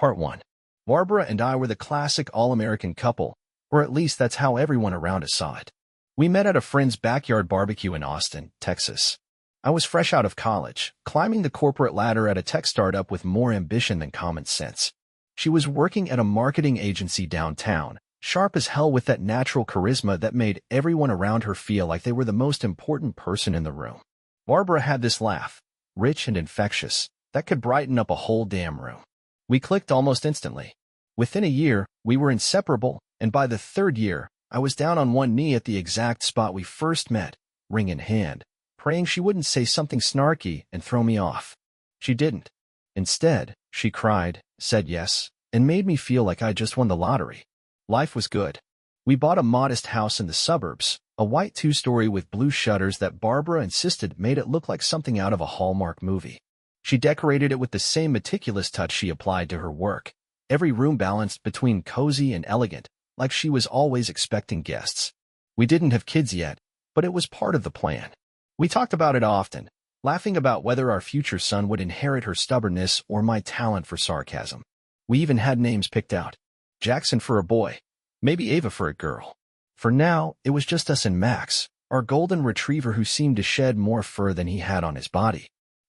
Part 1. Barbara and I were the classic all-American couple, or at least that's how everyone around us saw it. We met at a friend's backyard barbecue in Austin, Texas. I was fresh out of college, climbing the corporate ladder at a tech startup with more ambition than common sense. She was working at a marketing agency downtown, sharp as hell with that natural charisma that made everyone around her feel like they were the most important person in the room. Barbara had this laugh, rich and infectious, that could brighten up a whole damn room. We clicked almost instantly. Within a year, we were inseparable, and by the third year, I was down on one knee at the exact spot we first met, ring in hand, praying she wouldn't say something snarky and throw me off. She didn't. Instead, she cried, said yes, and made me feel like I just won the lottery. Life was good. We bought a modest house in the suburbs, a white two-story with blue shutters that Barbara insisted made it look like something out of a Hallmark movie. She decorated it with the same meticulous touch she applied to her work, every room balanced between cozy and elegant, like she was always expecting guests. We didn't have kids yet, but it was part of the plan. We talked about it often, laughing about whether our future son would inherit her stubbornness or my talent for sarcasm. We even had names picked out. Jackson for a boy, maybe Ava for a girl. For now, it was just us and Max, our golden retriever who seemed to shed more fur than he had on his body.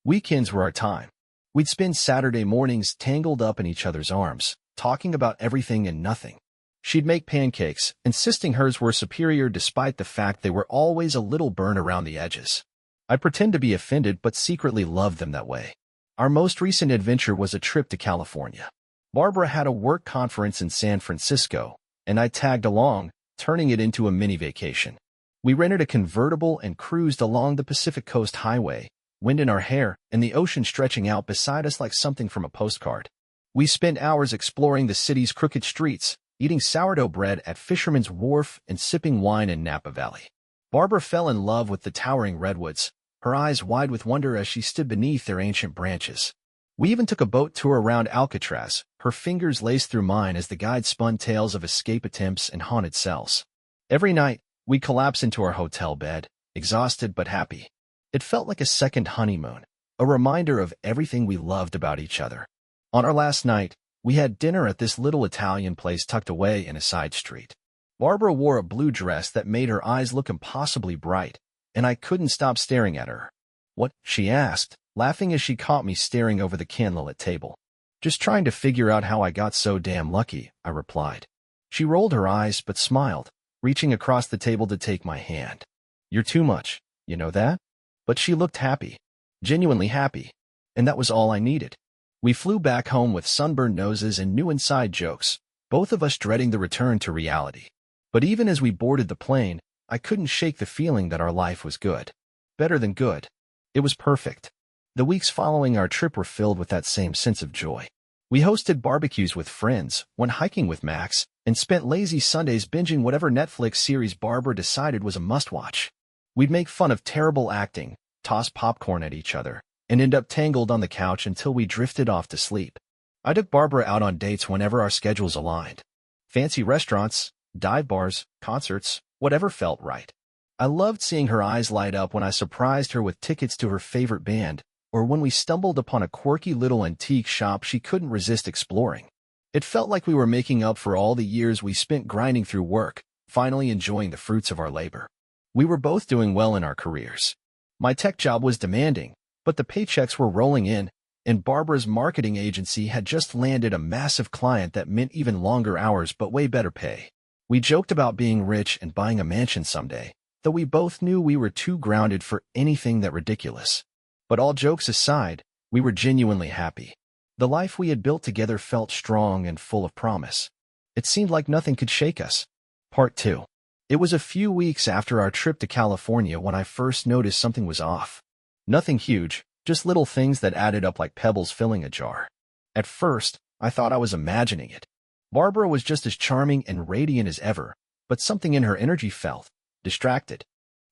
Weekends were our time. We'd spend Saturday mornings tangled up in each other's arms, talking about everything and nothing. She'd make pancakes, insisting hers were superior despite the fact they were always a little burnt around the edges. I'd pretend to be offended but secretly loved them that way. Our most recent adventure was a trip to California. Barbara had a work conference in San Francisco, and I tagged along, turning it into a mini vacation. We rented a convertible and cruised along the Pacific Coast Highway, wind in our hair and the ocean stretching out beside us like something from a postcard. We spent hours exploring the city's crooked streets, eating sourdough bread at Fisherman's Wharf and sipping wine in Napa Valley. Barbara fell in love with the towering redwoods, her eyes wide with wonder as she stood beneath their ancient branches. We even took a boat tour around Alcatraz, her fingers laced through mine as the guide spun tales of escape attempts and haunted cells. Every night, we'd collapse into our hotel bed, exhausted but happy. It felt like a second honeymoon, a reminder of everything we loved about each other. On our last night, we had dinner at this little Italian place tucked away in a side street. Barbara wore a blue dress that made her eyes look impossibly bright, and I couldn't stop staring at her. "What?" she asked, laughing as she caught me staring over the candlelit table. "Just trying to figure out how I got so damn lucky," I replied. She rolled her eyes but smiled, reaching across the table to take my hand. "You're too much, you know that?" But she looked happy, genuinely happy, and that was all I needed. We flew back home with sunburned noses and new inside jokes, both of us dreading the return to reality. But even as we boarded the plane, I couldn't shake the feeling that our life was good. Better than good. It was perfect. The weeks following our trip were filled with that same sense of joy. We hosted barbecues with friends, went hiking with Max, and spent lazy Sundays binging whatever Netflix series Barbara decided was a must-watch. We'd make fun of terrible acting, toss popcorn at each other, and end up tangled on the couch until we drifted off to sleep. I took Barbara out on dates whenever our schedules aligned. Fancy restaurants, dive bars, concerts, whatever felt right. I loved seeing her eyes light up when I surprised her with tickets to her favorite band, or when we stumbled upon a quirky little antique shop she couldn't resist exploring. It felt like we were making up for all the years we spent grinding through work, finally enjoying the fruits of our labor. We were both doing well in our careers. My tech job was demanding, but the paychecks were rolling in, and Barbara's marketing agency had just landed a massive client that meant even longer hours but way better pay. We joked about being rich and buying a mansion someday, though we both knew we were too grounded for anything that ridiculous. But all jokes aside, we were genuinely happy. The life we had built together felt strong and full of promise. It seemed like nothing could shake us. Part 2. It was a few weeks after our trip to California when I first noticed something was off. Nothing huge, just little things that added up like pebbles filling a jar. At first, I thought I was imagining it. Barbara was just as charming and radiant as ever, but something in her energy felt distracted.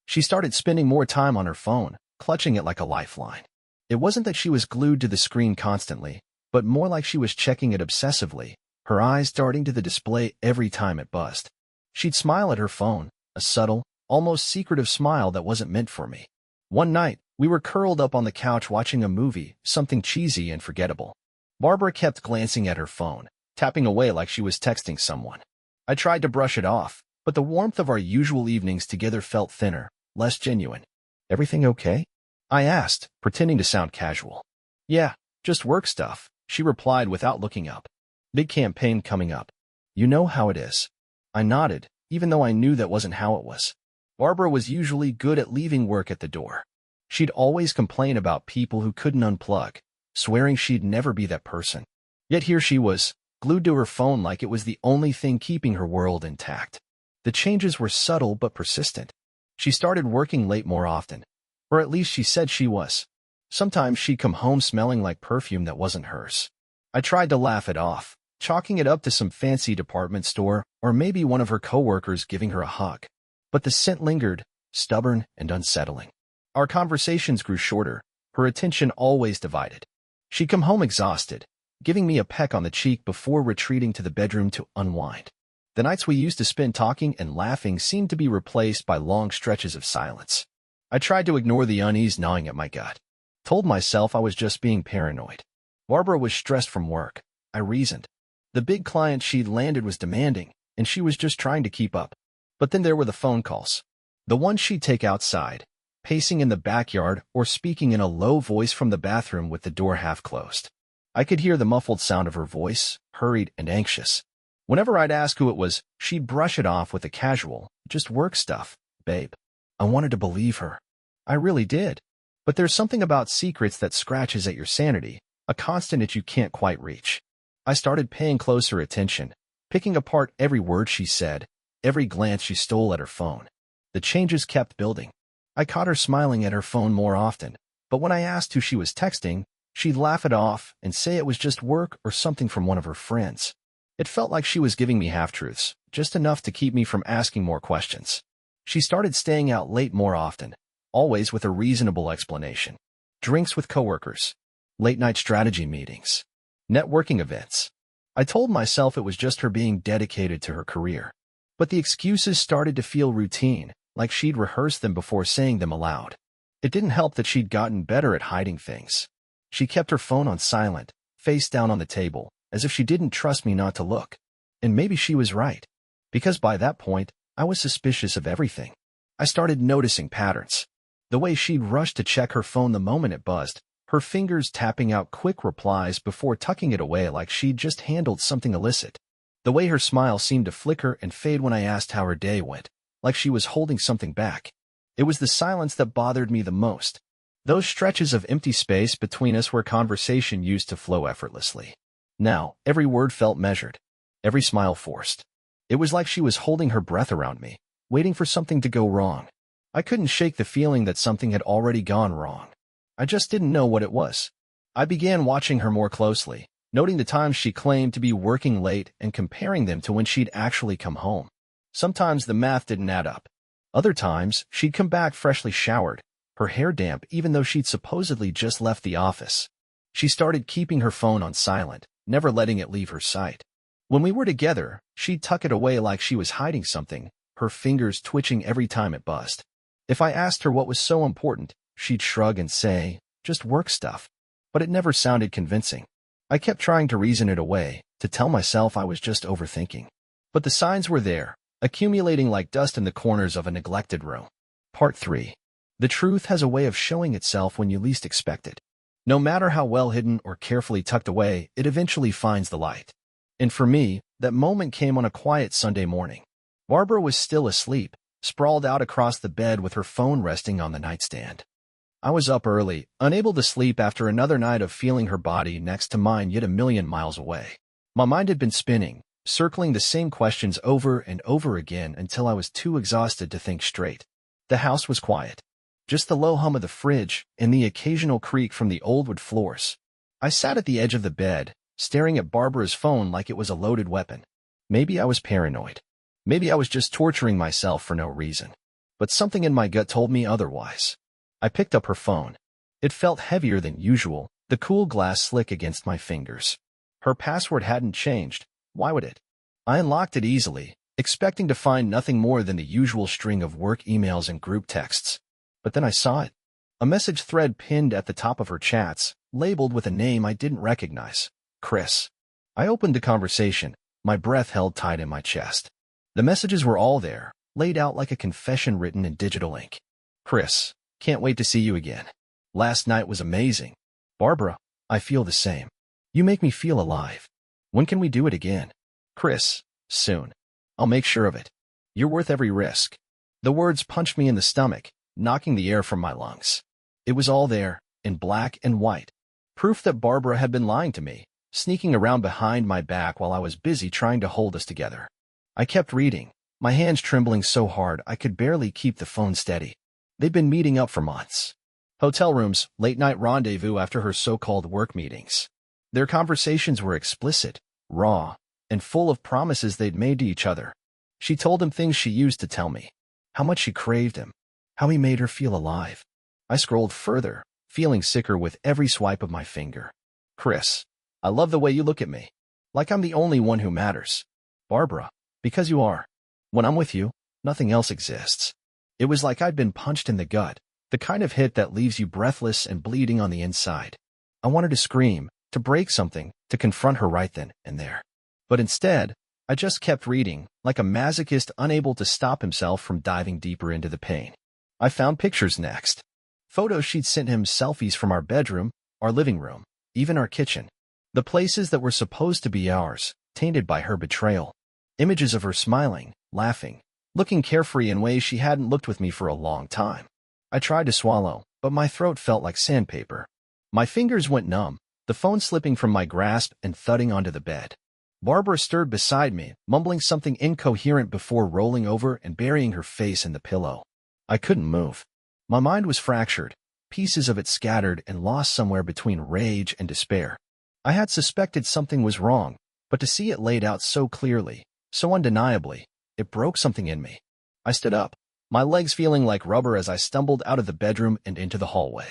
She started spending more time on her phone, clutching it like a lifeline. It wasn't that she was glued to the screen constantly, but more like she was checking it obsessively, her eyes darting to the display every time it buzzed. She'd smile at her phone, a subtle, almost secretive smile that wasn't meant for me. One night, we were curled up on the couch watching a movie, something cheesy and forgettable. Barbara kept glancing at her phone, tapping away like she was texting someone. I tried to brush it off, but the warmth of our usual evenings together felt thinner, less genuine. "Everything okay?" I asked, pretending to sound casual. "Yeah, just work stuff," she replied without looking up. "Big campaign coming up. You know how it is." I nodded, even though I knew that wasn't how it was. Barbara was usually good at leaving work at the door. She'd always complain about people who couldn't unplug, swearing she'd never be that person. Yet here she was, glued to her phone like it was the only thing keeping her world intact. The changes were subtle but persistent. She started working late more often, or at least she said she was. Sometimes she'd come home smelling like perfume that wasn't hers. I tried to laugh it off, chalking it up to some fancy department store or maybe one of her coworkers giving her a hug. But the scent lingered, stubborn and unsettling. Our conversations grew shorter, her attention always divided. She'd come home exhausted, giving me a peck on the cheek before retreating to the bedroom to unwind. The nights we used to spend talking and laughing seemed to be replaced by long stretches of silence. I tried to ignore the unease gnawing at my gut. Told myself I was just being paranoid. Barbara was stressed from work, I reasoned. The big client she'd landed was demanding, and she was just trying to keep up. But then there were the phone calls. The ones she'd take outside, pacing in the backyard or speaking in a low voice from the bathroom with the door half closed. I could hear the muffled sound of her voice, hurried and anxious. Whenever I'd ask who it was, she'd brush it off with a casual, "Just work stuff, babe." I wanted to believe her. I really did. But there's something about secrets that scratches at your sanity, a constant itch you can't quite reach. I started paying closer attention, picking apart every word she said, every glance she stole at her phone. The changes kept building. I caught her smiling at her phone more often, but when I asked who she was texting, she'd laugh it off and say it was just work or something from one of her friends. It felt like she was giving me half-truths, just enough to keep me from asking more questions. She started staying out late more often, always with a reasonable explanation. Drinks with coworkers, late-night strategy meetings, networking events. I told myself it was just her being dedicated to her career. But the excuses started to feel routine, like she'd rehearsed them before saying them aloud. It didn't help that she'd gotten better at hiding things. She kept her phone on silent, face down on the table, as if she didn't trust me not to look. And maybe she was right. Because by that point, I was suspicious of everything. I started noticing patterns. The way she'd rush to check her phone the moment it buzzed, her fingers tapping out quick replies before tucking it away like she'd just handled something illicit. The way her smile seemed to flicker and fade when I asked how her day went, like she was holding something back. It was the silence that bothered me the most. Those stretches of empty space between us where conversation used to flow effortlessly. Now, every word felt measured, every smile forced. It was like she was holding her breath around me, waiting for something to go wrong. I couldn't shake the feeling that something had already gone wrong. I just didn't know what it was. I began watching her more closely, noting the times she claimed to be working late and comparing them to when she'd actually come home. Sometimes the math didn't add up. Other times, she'd come back freshly showered, her hair damp even though she'd supposedly just left the office. She started keeping her phone on silent, never letting it leave her sight. When we were together, she'd tuck it away like she was hiding something, her fingers twitching every time it buzzed. If I asked her what was so important, she'd shrug and say, "Just work stuff." But it never sounded convincing. I kept trying to reason it away, to tell myself I was just overthinking. But the signs were there, accumulating like dust in the corners of a neglected room. Part 3. The truth has a way of showing itself when you least expect it. No matter how well hidden or carefully tucked away, it eventually finds the light. And for me, that moment came on a quiet Sunday morning. Barbara was still asleep, sprawled out across the bed with her phone resting on the nightstand. I was up early, unable to sleep after another night of feeling her body next to mine yet a million miles away. My mind had been spinning, circling the same questions over and over again until I was too exhausted to think straight. The house was quiet. Just the low hum of the fridge and the occasional creak from the old wood floors. I sat at the edge of the bed, staring at Barbara's phone like it was a loaded weapon. Maybe I was paranoid. Maybe I was just torturing myself for no reason. But something in my gut told me otherwise. I picked up her phone. It felt heavier than usual, the cool glass slick against my fingers. Her password hadn't changed. Why would it? I unlocked it easily, expecting to find nothing more than the usual string of work emails and group texts. But then I saw it. A message thread pinned at the top of her chats, labeled with a name I didn't recognize. Chris. I opened the conversation, my breath held tight in my chest. The messages were all there, laid out like a confession written in digital ink. Chris, can't wait to see you again. Last night was amazing. Barbara, I feel the same. You make me feel alive. When can we do it again? Chris, soon. I'll make sure of it. You're worth every risk. The words punched me in the stomach, knocking the air from my lungs. It was all there, in black and white. Proof that Barbara had been lying to me, sneaking around behind my back while I was busy trying to hold us together. I kept reading, my hands trembling so hard I could barely keep the phone steady. They'd been meeting up for months. Hotel rooms, late-night rendezvous after her so-called work meetings. Their conversations were explicit, raw, and full of promises they'd made to each other. She told him things she used to tell me, how much she craved him, how he made her feel alive. I scrolled further, feeling sicker with every swipe of my finger. Chris, I love the way you look at me. Like I'm the only one who matters. Barbara, because you are. When I'm with you, nothing else exists. It was like I'd been punched in the gut, the kind of hit that leaves you breathless and bleeding on the inside. I wanted to scream, to break something, to confront her right then and there. But instead, I just kept reading, like a masochist unable to stop himself from diving deeper into the pain. I found pictures next. Photos she'd sent him, selfies from our bedroom, our living room, even our kitchen. The places that were supposed to be ours, tainted by her betrayal. Images of her smiling, laughing, looking carefree in ways she hadn't looked with me for a long time. I tried to swallow, but my throat felt like sandpaper. My fingers went numb, the phone slipping from my grasp and thudding onto the bed. Barbara stirred beside me, mumbling something incoherent before rolling over and burying her face in the pillow. I couldn't move. My mind was fractured, pieces of it scattered and lost somewhere between rage and despair. I had suspected something was wrong, but to see it laid out so clearly, so undeniably, it broke something in me. I stood up, my legs feeling like rubber as I stumbled out of the bedroom and into the hallway.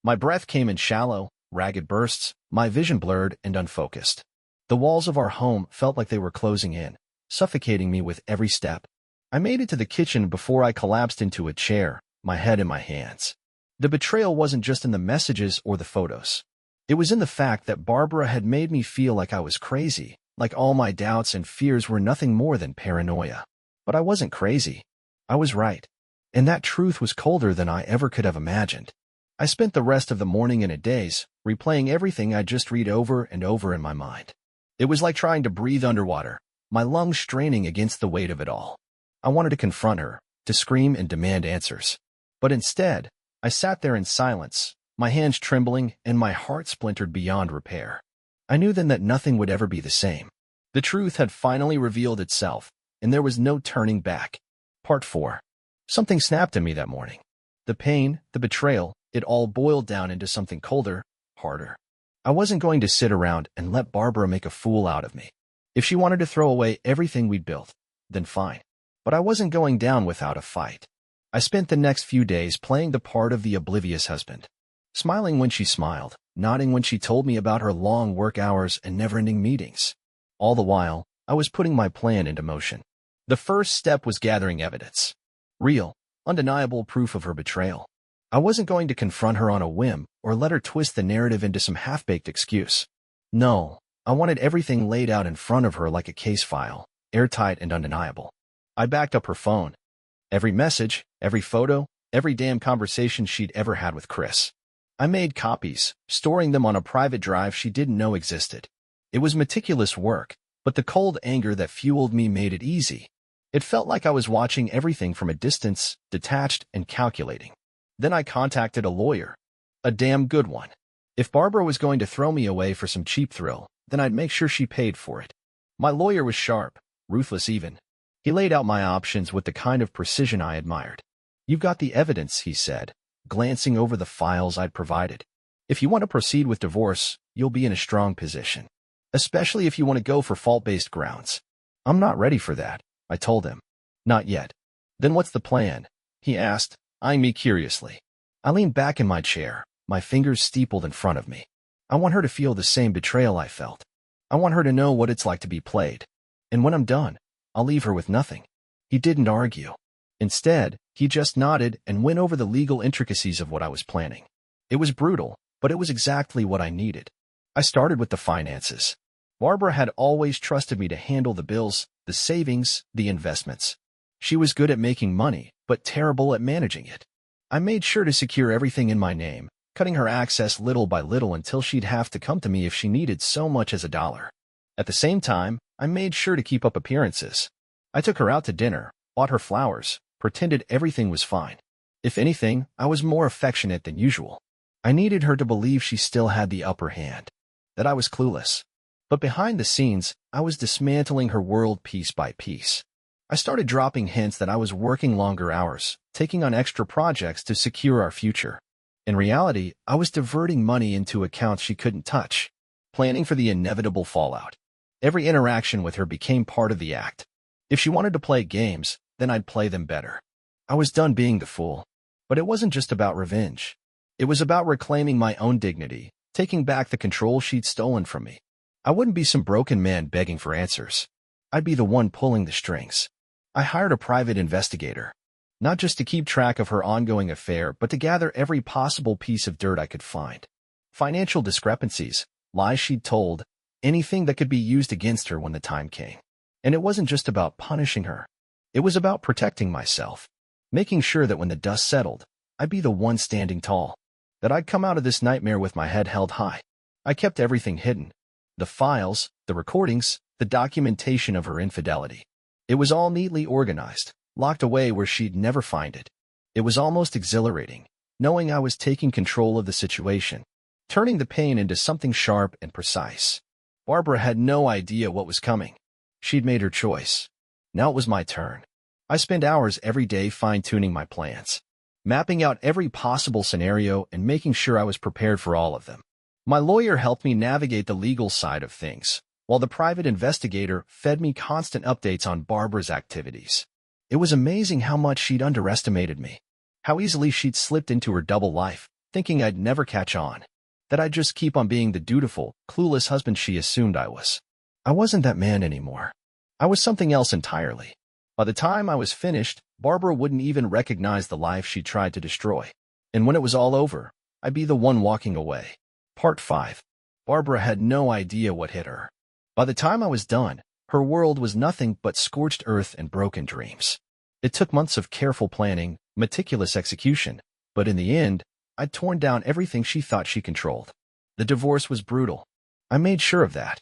My breath came in shallow, ragged bursts, my vision blurred and unfocused. The walls of our home felt like they were closing in, suffocating me with every step. I made it to the kitchen before I collapsed into a chair, my head in my hands. The betrayal wasn't just in the messages or the photos. It was in the fact that Barbara had made me feel like I was crazy, like all my doubts and fears were nothing more than paranoia. But I wasn't crazy. I was right. And that truth was colder than I ever could have imagined. I spent the rest of the morning in a daze, replaying everything I'd just read over and over in my mind. It was like trying to breathe underwater, my lungs straining against the weight of it all. I wanted to confront her, to scream and demand answers. But instead, I sat there in silence, my hands trembling and my heart splintered beyond repair. I knew then that nothing would ever be the same. The truth had finally revealed itself, and there was no turning back. Part 4. Something snapped in me that morning. The pain, the betrayal, it all boiled down into something colder, harder. I wasn't going to sit around and let Barbara make a fool out of me. If she wanted to throw away everything we'd built, then fine. But I wasn't going down without a fight. I spent the next few days playing the part of the oblivious husband. Smiling when she smiled, nodding when she told me about her long work hours and never-ending meetings. All the while, I was putting my plan into motion. The first step was gathering evidence. Real, undeniable proof of her betrayal. I wasn't going to confront her on a whim or let her twist the narrative into some half-baked excuse. No, I wanted everything laid out in front of her like a case file, airtight and undeniable. I backed up her phone. Every message, every photo, every damn conversation she'd ever had with Chris. I made copies, storing them on a private drive she didn't know existed. It was meticulous work, but the cold anger that fueled me made it easy. It felt like I was watching everything from a distance, detached and calculating. Then I contacted a lawyer. A damn good one. If Barbara was going to throw me away for some cheap thrill, then I'd make sure she paid for it. My lawyer was sharp, ruthless even. He laid out my options with the kind of precision I admired. "You've got the evidence," he said, glancing over the files I'd provided. "If you want to proceed with divorce, you'll be in a strong position. Especially if you want to go for fault-based grounds." "I'm not ready for that," I told him. "Not yet." "Then what's the plan?" he asked, eyeing me curiously. I leaned back in my chair, my fingers steepled in front of me. I want her to feel the same betrayal I felt. I want her to know what it's like to be played. And when I'm done, I'll leave her with nothing. He didn't argue. Instead, he just nodded and went over the legal intricacies of what I was planning. It was brutal, but it was exactly what I needed. I started with the finances. Barbara had always trusted me to handle the bills, the savings, the investments. She was good at making money, but terrible at managing it. I made sure to secure everything in my name, cutting her access little by little until she'd have to come to me if she needed so much as a dollar. At the same time, I made sure to keep up appearances. I took her out to dinner, bought her flowers, pretended everything was fine. If anything, I was more affectionate than usual. I needed her to believe she still had the upper hand, that I was clueless. But behind the scenes, I was dismantling her world piece by piece. I started dropping hints that I was working longer hours, taking on extra projects to secure our future. In reality, I was diverting money into accounts she couldn't touch, planning for the inevitable fallout. Every interaction with her became part of the act. If she wanted to play games, then I'd play them better. I was done being the fool. But it wasn't just about revenge. It was about reclaiming my own dignity, taking back the control she'd stolen from me. I wouldn't be some broken man begging for answers. I'd be the one pulling the strings. I hired a private investigator, not just to keep track of her ongoing affair, but to gather every possible piece of dirt I could find. Financial discrepancies, lies she'd told, anything that could be used against her when the time came. And it wasn't just about punishing her. It was about protecting myself, making sure that when the dust settled, I'd be the one standing tall, that I'd come out of this nightmare with my head held high. I kept everything hidden. The files, the recordings, the documentation of her infidelity. It was all neatly organized, locked away where she'd never find it. It was almost exhilarating, knowing I was taking control of the situation, turning the pain into something sharp and precise. Barbara had no idea what was coming. She'd made her choice. Now it was my turn. I spent hours every day fine-tuning my plans, mapping out every possible scenario and making sure I was prepared for all of them. My lawyer helped me navigate the legal side of things, while the private investigator fed me constant updates on Barbara's activities. It was amazing how much she'd underestimated me, how easily she'd slipped into her double life, thinking I'd never catch on, that I'd just keep on being the dutiful, clueless husband she assumed I was. I wasn't that man anymore. I was something else entirely. By the time I was finished, Barbara wouldn't even recognize the life she tried to destroy. And when it was all over, I'd be the one walking away. Part 5. Barbara had no idea what hit her. By the time I was done, her world was nothing but scorched earth and broken dreams. It took months of careful planning, meticulous execution, but in the end, I'd torn down everything she thought she controlled. The divorce was brutal. I made sure of that.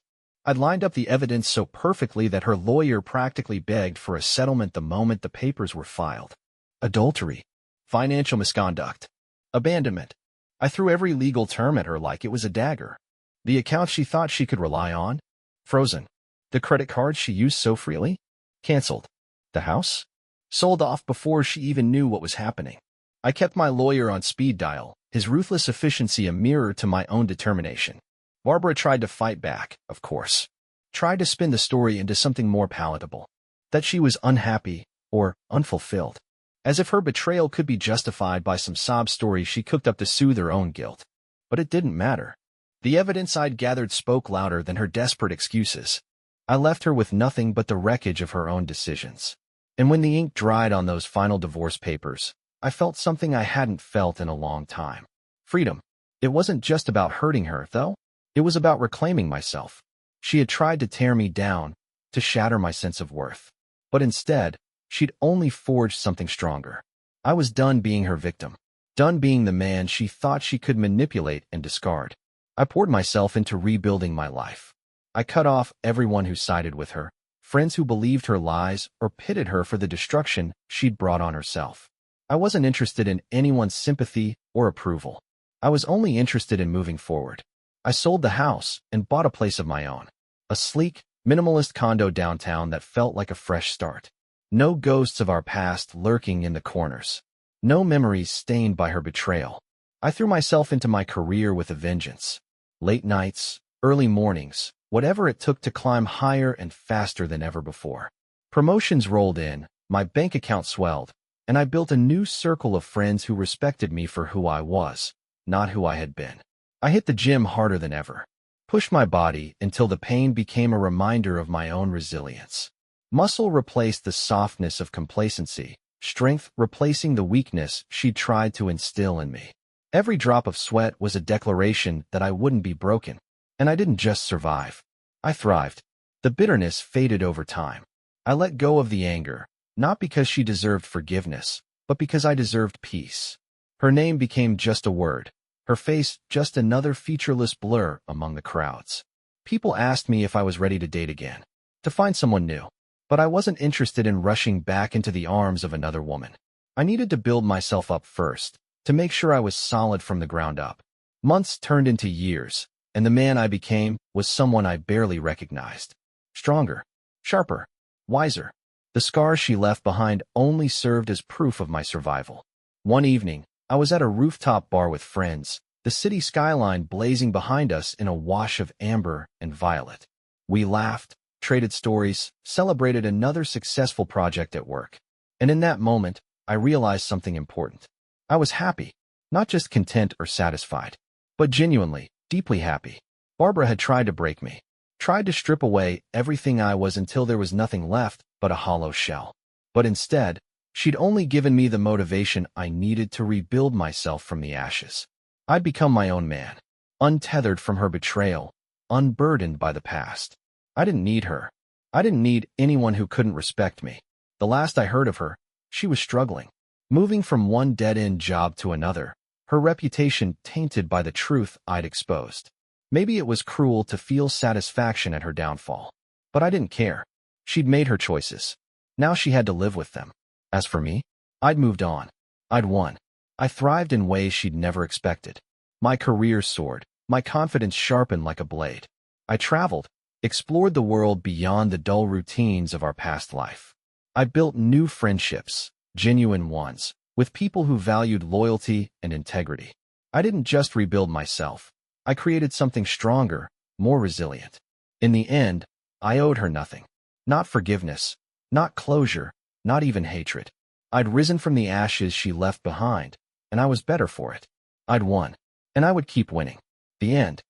I'd lined up the evidence so perfectly that her lawyer practically begged for a settlement the moment the papers were filed. Adultery, financial misconduct, abandonment. I threw every legal term at her like it was a dagger. The accounts she thought she could rely on, frozen. The credit cards she used so freely, canceled. The house, sold off before she even knew what was happening. I kept my lawyer on speed dial, his ruthless efficiency a mirror to my own determination. Barbara tried to fight back, of course. Tried to spin the story into something more palatable. That she was unhappy, or unfulfilled. As if her betrayal could be justified by some sob story she cooked up to soothe her own guilt. But it didn't matter. The evidence I'd gathered spoke louder than her desperate excuses. I left her with nothing but the wreckage of her own decisions. And when the ink dried on those final divorce papers, I felt something I hadn't felt in a long time. Freedom. It wasn't just about hurting her, though. It was about reclaiming myself. She had tried to tear me down, to shatter my sense of worth. But instead, she'd only forged something stronger. I was done being her victim. Done being the man she thought she could manipulate and discard. I poured myself into rebuilding my life. I cut off everyone who sided with her, friends who believed her lies or pitted her for the destruction she'd brought on herself. I wasn't interested in anyone's sympathy or approval. I was only interested in moving forward. I sold the house and bought a place of my own. A sleek, minimalist condo downtown that felt like a fresh start. No ghosts of our past lurking in the corners. No memories stained by her betrayal. I threw myself into my career with a vengeance. Late nights, early mornings, whatever it took to climb higher and faster than ever before. Promotions rolled in, my bank account swelled, and I built a new circle of friends who respected me for who I was, not who I had been. I hit the gym harder than ever, pushed my body until the pain became a reminder of my own resilience. Muscle replaced the softness of complacency, strength replacing the weakness she'd tried to instill in me. Every drop of sweat was a declaration that I wouldn't be broken. And I didn't just survive. I thrived. The bitterness faded over time. I let go of the anger, not because she deserved forgiveness, but because I deserved peace. Her name became just a word, her face just another featureless blur among the crowds. People asked me if I was ready to date again, to find someone new. But I wasn't interested in rushing back into the arms of another woman. I needed to build myself up first, to make sure I was solid from the ground up. Months turned into years, and the man I became was someone I barely recognized. Stronger, sharper, wiser. The scars she left behind only served as proof of my survival. One evening, I was at a rooftop bar with friends, the city skyline blazing behind us in a wash of amber and violet. We laughed, traded stories, celebrated another successful project at work. And in that moment, I realized something important. I was happy, not just content or satisfied, but genuinely, deeply happy. Barbara had tried to break me, tried to strip away everything I was until there was nothing left but a hollow shell. But instead, she'd only given me the motivation I needed to rebuild myself from the ashes. I'd become my own man, untethered from her betrayal, unburdened by the past. I didn't need her. I didn't need anyone who couldn't respect me. The last I heard of her, she was struggling, moving from one dead-end job to another, her reputation tainted by the truth I'd exposed. Maybe it was cruel to feel satisfaction at her downfall, but I didn't care. She'd made her choices. Now she had to live with them. As for me, I'd moved on. I'd won. I thrived in ways she'd never expected. My career soared, my confidence sharpened like a blade. I traveled, explored the world beyond the dull routines of our past life. I built new friendships, genuine ones, with people who valued loyalty and integrity. I didn't just rebuild myself. I created something stronger, more resilient. In the end, I owed her nothing. Not forgiveness, not closure, not even hatred. I'd risen from the ashes she left behind, and I was better for it. I'd won, and I would keep winning. The end.